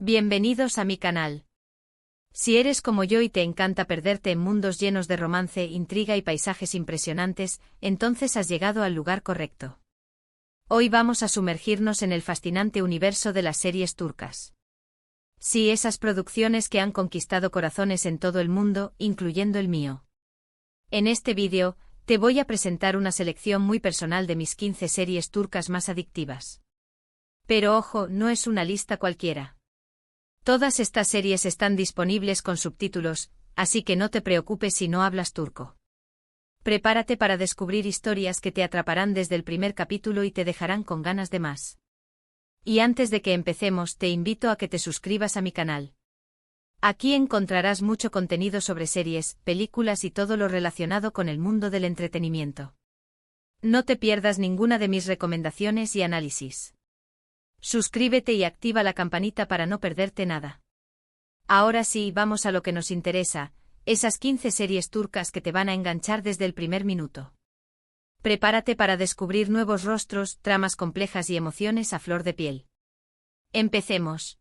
Bienvenidos a mi canal. Si eres como yo y te encanta perderte en mundos llenos de romance, intriga y paisajes impresionantes, entonces has llegado al lugar correcto. Hoy vamos a sumergirnos en el fascinante universo de las series turcas. Sí, esas producciones que han conquistado corazones en todo el mundo, incluyendo el mío. En este vídeo, te voy a presentar una selección muy personal de mis 15 series turcas más adictivas. Pero ojo, no es una lista cualquiera. Todas estas series están disponibles con subtítulos, así que no te preocupes si no hablas turco. Prepárate para descubrir historias que te atraparán desde el primer capítulo y te dejarán con ganas de más. Y antes de que empecemos, te invito a que te suscribas a mi canal. Aquí encontrarás mucho contenido sobre series, películas y todo lo relacionado con el mundo del entretenimiento. No te pierdas ninguna de mis recomendaciones y análisis. Suscríbete y activa la campanita para no perderte nada. Ahora sí, vamos a lo que nos interesa, esas 15 series turcas que te van a enganchar desde el primer minuto. Prepárate para descubrir nuevos rostros, tramas complejas y emociones a flor de piel. Empecemos.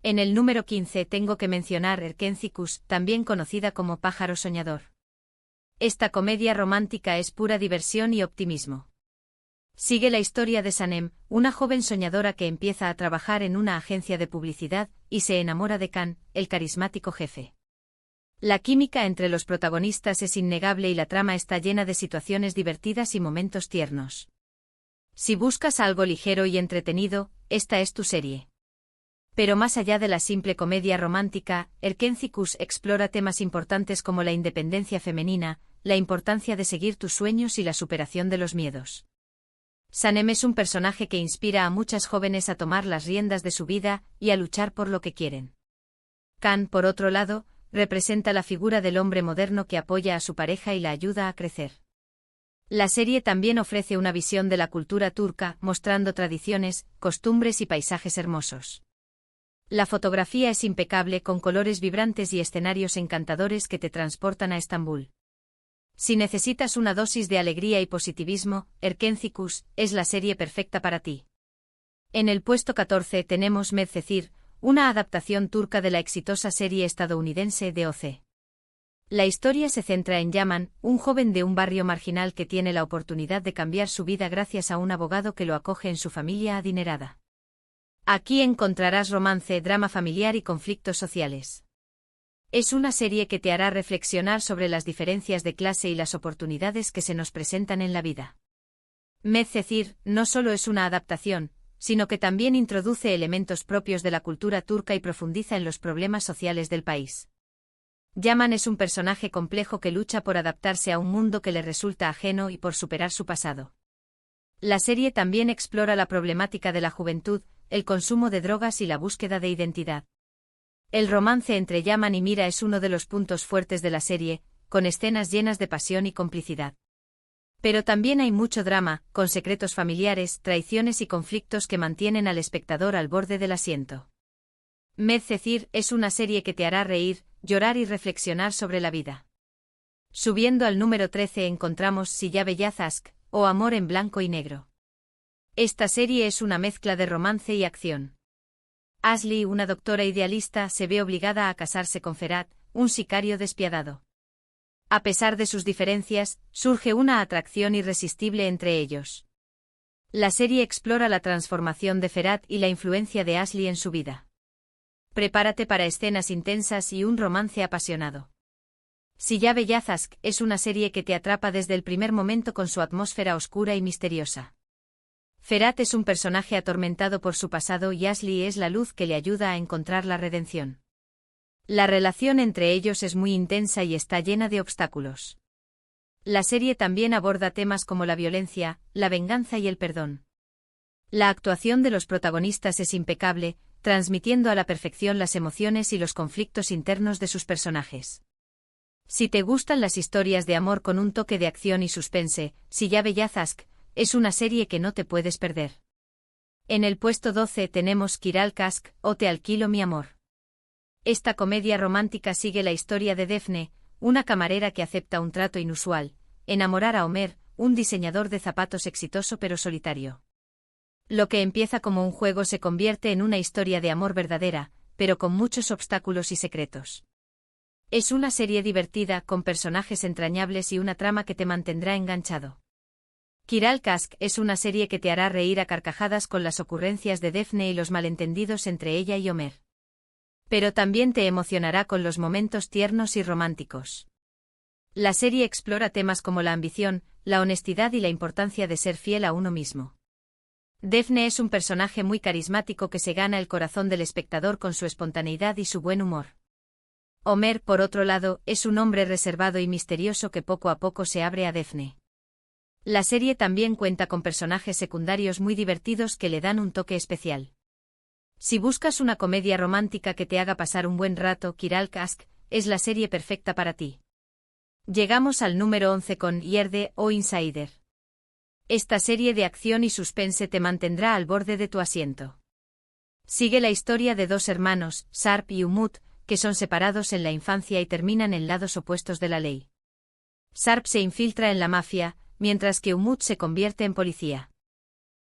En el número 15 tengo que mencionar Erkencikus, también conocida como Pájaro Soñador. Esta comedia romántica es pura diversión y optimismo. Sigue la historia de Sanem, una joven soñadora que empieza a trabajar en una agencia de publicidad y se enamora de Can, el carismático jefe. La química entre los protagonistas es innegable y la trama está llena de situaciones divertidas y momentos tiernos. Si buscas algo ligero y entretenido, esta es tu serie. Pero más allá de la simple comedia romántica, Erkencikus explora temas importantes como la independencia femenina, la importancia de seguir tus sueños y la superación de los miedos. Sanem es un personaje que inspira a muchas jóvenes a tomar las riendas de su vida y a luchar por lo que quieren. Can, por otro lado, representa la figura del hombre moderno que apoya a su pareja y la ayuda a crecer. La serie también ofrece una visión de la cultura turca, mostrando tradiciones, costumbres y paisajes hermosos. La fotografía es impecable con colores vibrantes y escenarios encantadores que te transportan a Estambul. Si necesitas una dosis de alegría y positivismo, Erkencikus es la serie perfecta para ti. En el puesto 14 tenemos Medcezir, una adaptación turca de la exitosa serie estadounidense de O.C. La historia se centra en Yaman, un joven de un barrio marginal que tiene la oportunidad de cambiar su vida gracias a un abogado que lo acoge en su familia adinerada. Aquí encontrarás romance, drama familiar y conflictos sociales. Es una serie que te hará reflexionar sobre las diferencias de clase y las oportunidades que se nos presentan en la vida. Medcezir no solo es una adaptación, sino que también introduce elementos propios de la cultura turca y profundiza en los problemas sociales del país. Yaman es un personaje complejo que lucha por adaptarse a un mundo que le resulta ajeno y por superar su pasado. La serie también explora la problemática de la juventud, el consumo de drogas y la búsqueda de identidad. El romance entre Yaman y Mira es uno de los puntos fuertes de la serie, con escenas llenas de pasión y complicidad. Pero también hay mucho drama, con secretos familiares, traiciones y conflictos que mantienen al espectador al borde del asiento. Medcezir es una serie que te hará reír, llorar y reflexionar sobre la vida. Subiendo al número 13 encontramos Silla Bellazask, o Amor en blanco y negro. Esta serie es una mezcla de romance y acción. Asli, una doctora idealista, se ve obligada a casarse con Ferhat, un sicario despiadado. A pesar de sus diferencias, surge una atracción irresistible entre ellos. La serie explora la transformación de Ferhat y la influencia de Asli en su vida. Prepárate para escenas intensas y un romance apasionado. Silla Bellazask es una serie que te atrapa desde el primer momento con su atmósfera oscura y misteriosa. Ferhat es un personaje atormentado por su pasado y Asli es la luz que le ayuda a encontrar la redención. La relación entre ellos es muy intensa y está llena de obstáculos. La serie también aborda temas como la violencia, la venganza y el perdón. La actuación de los protagonistas es impecable, transmitiendo a la perfección las emociones y los conflictos internos de sus personajes. Si te gustan las historias de amor con un toque de acción y suspense, Silla Bellazask es una serie que no te puedes perder. En el puesto 12 tenemos Kiral Kask, o Te alquilo mi amor. Esta comedia romántica sigue la historia de Defne, una camarera que acepta un trato inusual, enamorar a Omer, un diseñador de zapatos exitoso pero solitario. Lo que empieza como un juego se convierte en una historia de amor verdadera, pero con muchos obstáculos y secretos. Es una serie divertida, con personajes entrañables y una trama que te mantendrá enganchado. Kiral Kask es una serie que te hará reír a carcajadas con las ocurrencias de Daphne y los malentendidos entre ella y Homer. Pero también te emocionará con los momentos tiernos y románticos. La serie explora temas como la ambición, la honestidad y la importancia de ser fiel a uno mismo. Daphne es un personaje muy carismático que se gana el corazón del espectador con su espontaneidad y su buen humor. Homer, por otro lado, es un hombre reservado y misterioso que poco a poco se abre a Daphne. La serie también cuenta con personajes secundarios muy divertidos que le dan un toque especial. Si buscas una comedia romántica que te haga pasar un buen rato, Kiral Kask es la serie perfecta para ti. Llegamos al número 11 con Yerde o Insider. Esta serie de acción y suspense te mantendrá al borde de tu asiento. Sigue la historia de dos hermanos, Sarp y Umut, que son separados en la infancia y terminan en lados opuestos de la ley. Sarp se infiltra en la mafia, mientras que Umut se convierte en policía.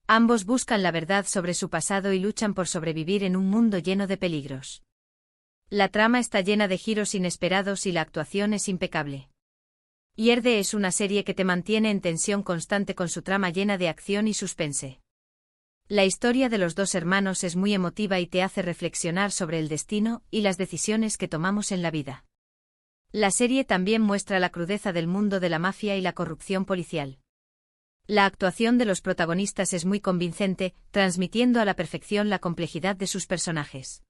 Ambos buscan la verdad sobre su pasado y luchan por sobrevivir en un mundo lleno de peligros. La trama está llena de giros inesperados y la actuación es impecable. Yerde es una serie que te mantiene en tensión constante con su trama llena de acción y suspense. La historia de los dos hermanos es muy emotiva y te hace reflexionar sobre el destino y las decisiones que tomamos en la vida. La serie también muestra la crudeza del mundo de la mafia y la corrupción policial. La actuación de los protagonistas es muy convincente, transmitiendo a la perfección la complejidad de sus personajes.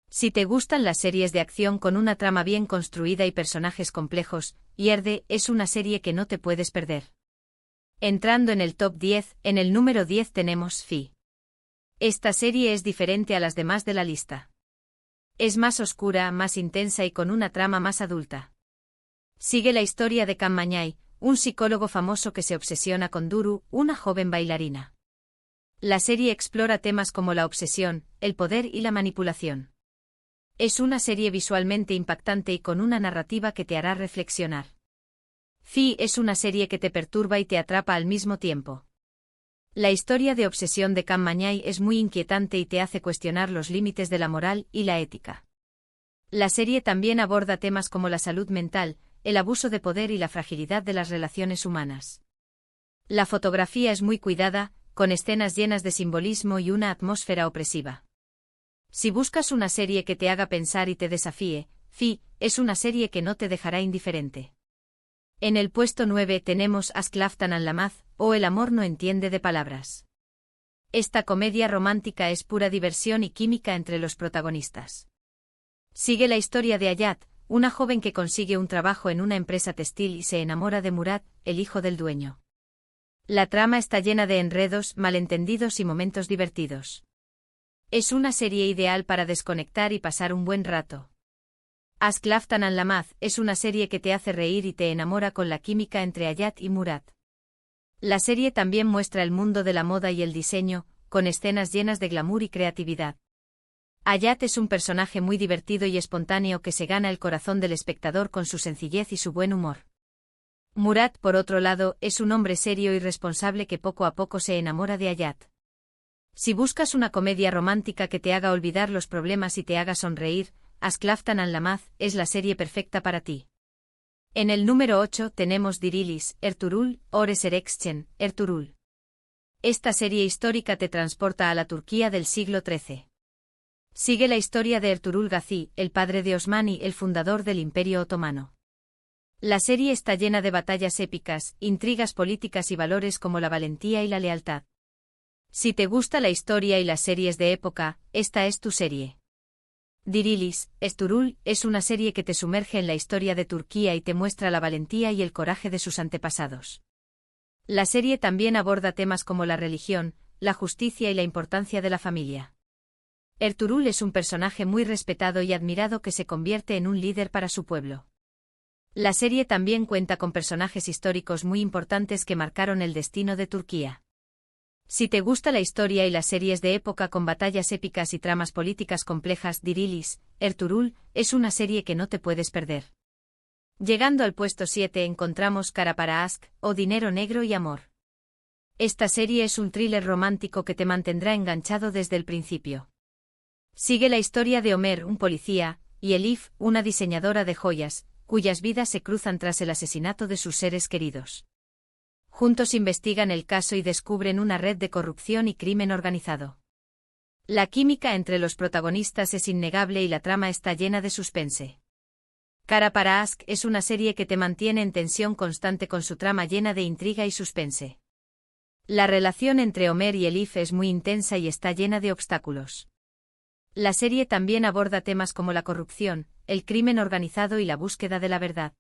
Si te gustan las series de acción con una trama bien construida y personajes complejos, Yerde es una serie que no te puedes perder. Entrando en el top 10, en el número 10 tenemos Fi. Esta serie es diferente a las demás de la lista. Es más oscura, más intensa y con una trama más adulta. Sigue la historia de Kam Mañay, un psicólogo famoso que se obsesiona con Duru, una joven bailarina. La serie explora temas como la obsesión, el poder y la manipulación. Es una serie visualmente impactante y con una narrativa que te hará reflexionar. Fi es una serie que te perturba y te atrapa al mismo tiempo. La historia de obsesión de Kam Mañay es muy inquietante y te hace cuestionar los límites de la moral y la ética. La serie también aborda temas como la salud mental, el abuso de poder y la fragilidad de las relaciones humanas. La fotografía es muy cuidada, con escenas llenas de simbolismo y una atmósfera opresiva. Si buscas una serie que te haga pensar y te desafíe, Fi es una serie que no te dejará indiferente. En el puesto 9 tenemos Ask Laftan and Lamaz, o El amor no entiende de palabras. Esta comedia romántica es pura diversión y química entre los protagonistas. Sigue la historia de Ayat, una joven que consigue un trabajo en una empresa textil y se enamora de Murad, el hijo del dueño. La trama está llena de enredos, malentendidos y momentos divertidos. Es una serie ideal para desconectar y pasar un buen rato. Ask Laftan and Lamaz es una serie que te hace reír y te enamora con la química entre Ayat y Murad. La serie también muestra el mundo de la moda y el diseño, con escenas llenas de glamour y creatividad. Ayat es un personaje muy divertido y espontáneo que se gana el corazón del espectador con su sencillez y su buen humor. Murad, por otro lado, es un hombre serio y responsable que poco a poco se enamora de Ayat. Si buscas una comedia romántica que te haga olvidar los problemas y te haga sonreír, Ask Laftan and Lamaz es la serie perfecta para ti. En el número 8 tenemos Dirilis, Ertuğrul, Ores Erekçen, Ertuğrul. Esta serie histórica te transporta a la Turquía del siglo XIII. Sigue la historia de Ertuğrul Gazi, el padre de Osmani, el fundador del Imperio Otomano. La serie está llena de batallas épicas, intrigas políticas y valores como la valentía y la lealtad. Si te gusta la historia y las series de época, esta es tu serie. Dirilis, Ertuğrul, es una serie que te sumerge en la historia de Turquía y te muestra la valentía y el coraje de sus antepasados. La serie también aborda temas como la religión, la justicia y la importancia de la familia. Ertuğrul es un personaje muy respetado y admirado que se convierte en un líder para su pueblo. La serie también cuenta con personajes históricos muy importantes que marcaron el destino de Turquía. Si te gusta la historia y las series de época con batallas épicas y tramas políticas complejas, Dirilis, Ertuğrul, es una serie que no te puedes perder. Llegando al puesto 7 encontramos Cara para Ask, o Dinero Negro y Amor. Esta serie es un thriller romántico que te mantendrá enganchado desde el principio. Sigue la historia de Homer, un policía, y Elif, una diseñadora de joyas, cuyas vidas se cruzan tras el asesinato de sus seres queridos. Juntos investigan el caso y descubren una red de corrupción y crimen organizado. La química entre los protagonistas es innegable y la trama está llena de suspense. Cara para Ask es una serie que te mantiene en tensión constante con su trama llena de intriga y suspense. La relación entre Homer y Elif es muy intensa y está llena de obstáculos. La serie también aborda temas como la corrupción, el crimen organizado y la búsqueda de la verdad.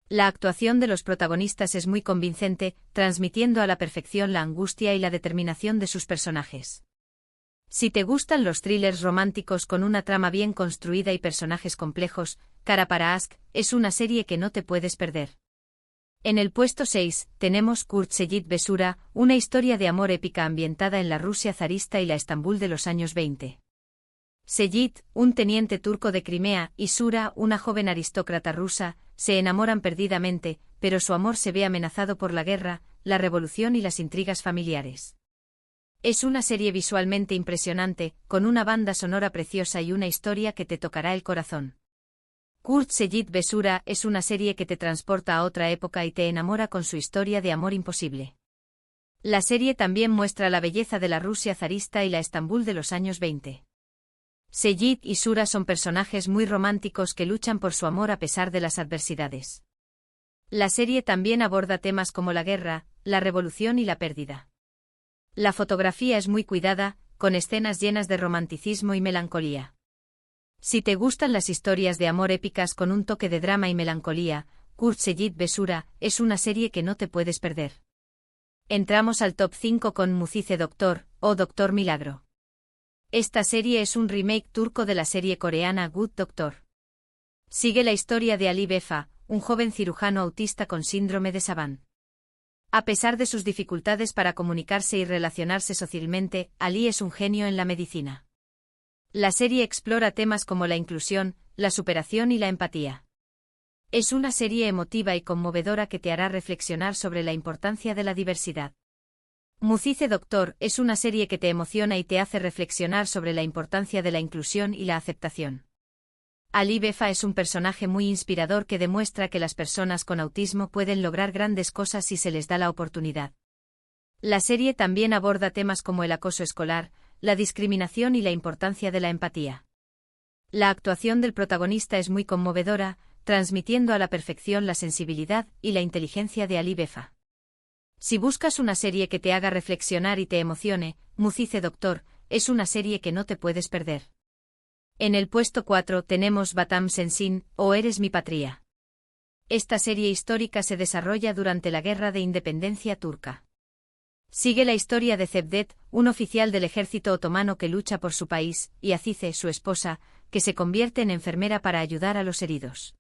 La actuación de los protagonistas es muy convincente, transmitiendo a la perfección la angustia y la determinación de sus personajes. Si te gustan los thrillers románticos con una trama bien construida y personajes complejos, Cara para Ask es una serie que no te puedes perder. En el puesto 6, tenemos Kurt Seyit Besura, una historia de amor épica ambientada en la Rusia zarista y la Estambul de los años 20. Seyit, un teniente turco de Crimea, y Sura, una joven aristócrata rusa, se enamoran perdidamente, pero su amor se ve amenazado por la guerra, la revolución y las intrigas familiares. Es una serie visualmente impresionante, con una banda sonora preciosa y una historia que te tocará el corazón. Kurt Seyit Besura es una serie que te transporta a otra época y te enamora con su historia de amor imposible. La serie también muestra la belleza de la Rusia zarista y la Estambul de los años 20. Seyit y Sura son personajes muy románticos que luchan por su amor a pesar de las adversidades. La serie también aborda temas como la guerra, la revolución y la pérdida. La fotografía es muy cuidada, con escenas llenas de romanticismo y melancolía. Si te gustan las historias de amor épicas con un toque de drama y melancolía, Kurt Seyit Besura es una serie que no te puedes perder. Entramos al top 5 con Mucize Doctor, o Doctor Milagro. Esta serie es un remake turco de la serie coreana Good Doctor. Sigue la historia de Ali Befa, un joven cirujano autista con síndrome de Savant. A pesar de sus dificultades para comunicarse y relacionarse socialmente, Ali es un genio en la medicina. La serie explora temas como la inclusión, la superación y la empatía. Es una serie emotiva y conmovedora que te hará reflexionar sobre la importancia de la diversidad. Mucize Doctor es una serie que te emociona y te hace reflexionar sobre la importancia de la inclusión y la aceptación. Ali Befa es un personaje muy inspirador que demuestra que las personas con autismo pueden lograr grandes cosas si se les da la oportunidad. La serie también aborda temas como el acoso escolar, la discriminación y la importancia de la empatía. La actuación del protagonista es muy conmovedora, transmitiendo a la perfección la sensibilidad y la inteligencia de Ali Befa. Si buscas una serie que te haga reflexionar y te emocione, Mucize Doctor es una serie que no te puedes perder. En el puesto 4 tenemos Batam Sensin, o Eres mi patria. Esta serie histórica se desarrolla durante la Guerra de Independencia turca. Sigue la historia de Cevdet, un oficial del ejército otomano que lucha por su país, y Azize, su esposa, que se convierte en enfermera para ayudar a los heridos.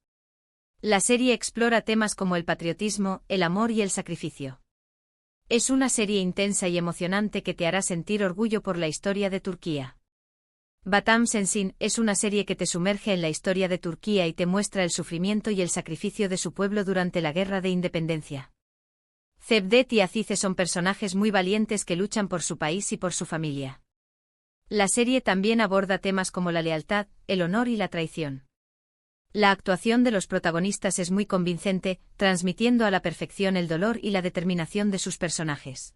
La serie explora temas como el patriotismo, el amor y el sacrificio. Es una serie intensa y emocionante que te hará sentir orgullo por la historia de Turquía. Batam Sensin es una serie que te sumerge en la historia de Turquía y te muestra el sufrimiento y el sacrificio de su pueblo durante la Guerra de Independencia. Cevdet y Azize son personajes muy valientes que luchan por su país y por su familia. La serie también aborda temas como la lealtad, el honor y la traición. La actuación de los protagonistas es muy convincente, transmitiendo a la perfección el dolor y la determinación de sus personajes.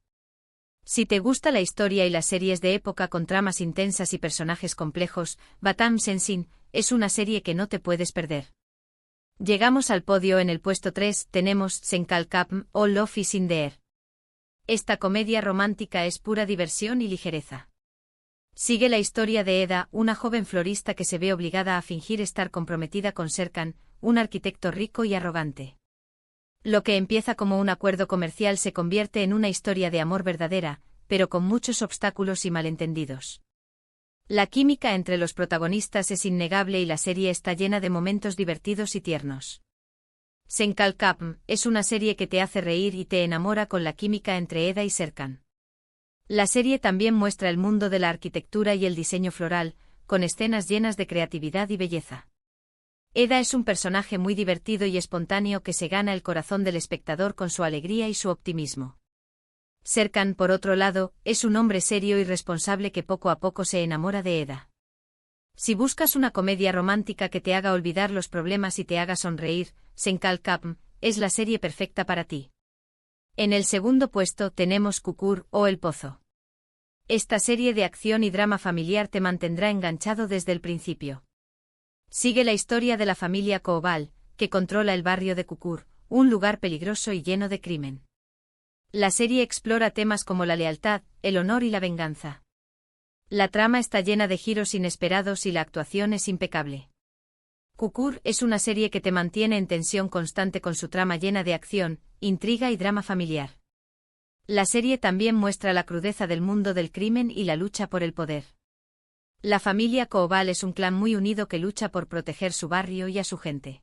Si te gusta la historia y las series de época con tramas intensas y personajes complejos, Batam Sensin es una serie que no te puedes perder. Llegamos al podio. En el puesto 3 tenemos Senkalkapm, o Love is in the Air. Esta comedia romántica es pura diversión y ligereza. Sigue la historia de Eda, una joven florista que se ve obligada a fingir estar comprometida con Serkan, un arquitecto rico y arrogante. Lo que empieza como un acuerdo comercial se convierte en una historia de amor verdadera, pero con muchos obstáculos y malentendidos. La química entre los protagonistas es innegable y la serie está llena de momentos divertidos y tiernos. Senkalkapm es una serie que te hace reír y te enamora con la química entre Eda y Serkan. La serie también muestra el mundo de la arquitectura y el diseño floral, con escenas llenas de creatividad y belleza. Eda es un personaje muy divertido y espontáneo que se gana el corazón del espectador con su alegría y su optimismo. Serkan, por otro lado, es un hombre serio y responsable que poco a poco se enamora de Eda. Si buscas una comedia romántica que te haga olvidar los problemas y te haga sonreír, Senkalkapm es la serie perfecta para ti. En el segundo puesto tenemos Kukur o El Pozo. Esta serie de acción y drama familiar te mantendrá enganchado desde el principio. Sigue la historia de la familia Koval, que controla el barrio de Kukur, un lugar peligroso y lleno de crimen. La serie explora temas como la lealtad, el honor y la venganza. La trama está llena de giros inesperados y la actuación es impecable. Kukur es una serie que te mantiene en tensión constante con su trama llena de acción, intriga y drama familiar. La serie también muestra la crudeza del mundo del crimen y la lucha por el poder. La familia Koval es un clan muy unido que lucha por proteger su barrio y a su gente.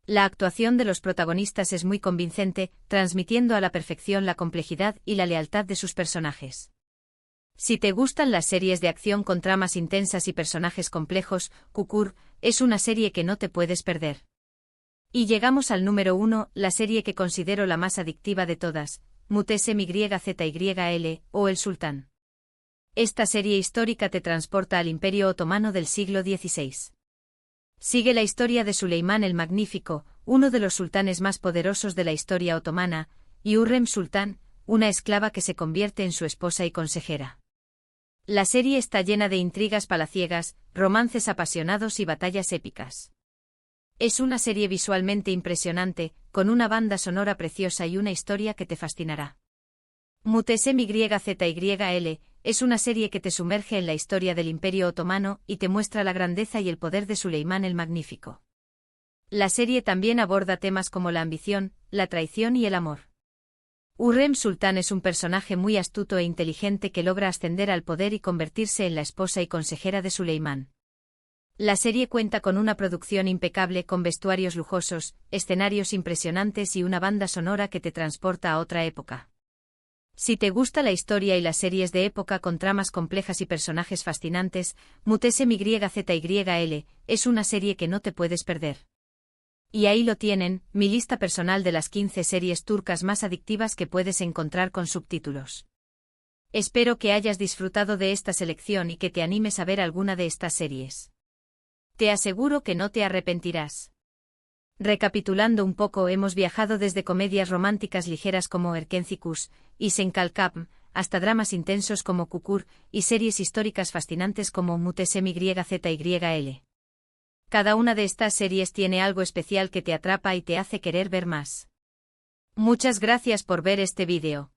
La actuación de los protagonistas es muy convincente, transmitiendo a la perfección la complejidad y la lealtad de sus personajes. Si te gustan las series de acción con tramas intensas y personajes complejos, Kukur es una serie que no te puedes perder. Y llegamos al número 1, la serie que considero la más adictiva de todas, Muteşem Yzyl o El Sultán. Esta serie histórica te transporta al Imperio Otomano del siglo XVI. Sigue la historia de Suleimán el Magnífico, uno de los sultanes más poderosos de la historia otomana, y Hürrem Sultán, una esclava que se convierte en su esposa y consejera. La serie está llena de intrigas palaciegas, romances apasionados y batallas épicas. Es una serie visualmente impresionante, con una banda sonora preciosa y una historia que te fascinará. Muteşem Yzyl es una serie que te sumerge en la historia del Imperio Otomano y te muestra la grandeza y el poder de Suleimán el Magnífico. La serie también aborda temas como la ambición, la traición y el amor. Hürrem Sultán es un personaje muy astuto e inteligente que logra ascender al poder y convertirse en la esposa y consejera de Suleimán. La serie cuenta con una producción impecable con vestuarios lujosos, escenarios impresionantes y una banda sonora que te transporta a otra época. Si te gusta la historia y las series de época con tramas complejas y personajes fascinantes, Muteşem Yzyl es una serie que no te puedes perder. Y ahí lo tienen, mi lista personal de las 15 series turcas más adictivas que puedes encontrar con subtítulos. Espero que hayas disfrutado de esta selección y que te animes a ver alguna de estas series. Te aseguro que no te arrepentirás. Recapitulando un poco, hemos viajado desde comedias románticas ligeras como Erkencikus y Senkalkapm, hasta dramas intensos como Kukur, y series históricas fascinantes como Muteşem Yzyl. Cada una de estas series tiene algo especial que te atrapa y te hace querer ver más. Muchas gracias por ver este vídeo.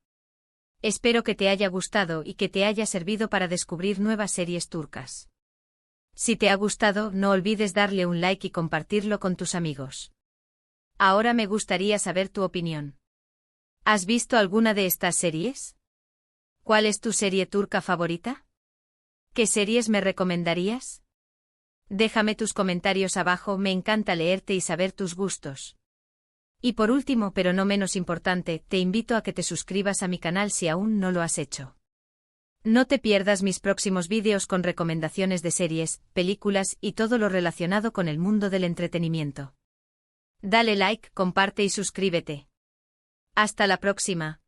Espero que te haya gustado y que te haya servido para descubrir nuevas series turcas. Si te ha gustado, no olvides darle un like y compartirlo con tus amigos. Ahora me gustaría saber tu opinión. ¿Has visto alguna de estas series? ¿Cuál es tu serie turca favorita? ¿Qué series me recomendarías? Déjame tus comentarios abajo, me encanta leerte y saber tus gustos. Y por último, pero no menos importante, te invito a que te suscribas a mi canal si aún no lo has hecho. No te pierdas mis próximos vídeos con recomendaciones de series, películas y todo lo relacionado con el mundo del entretenimiento. Dale like, comparte y suscríbete. Hasta la próxima.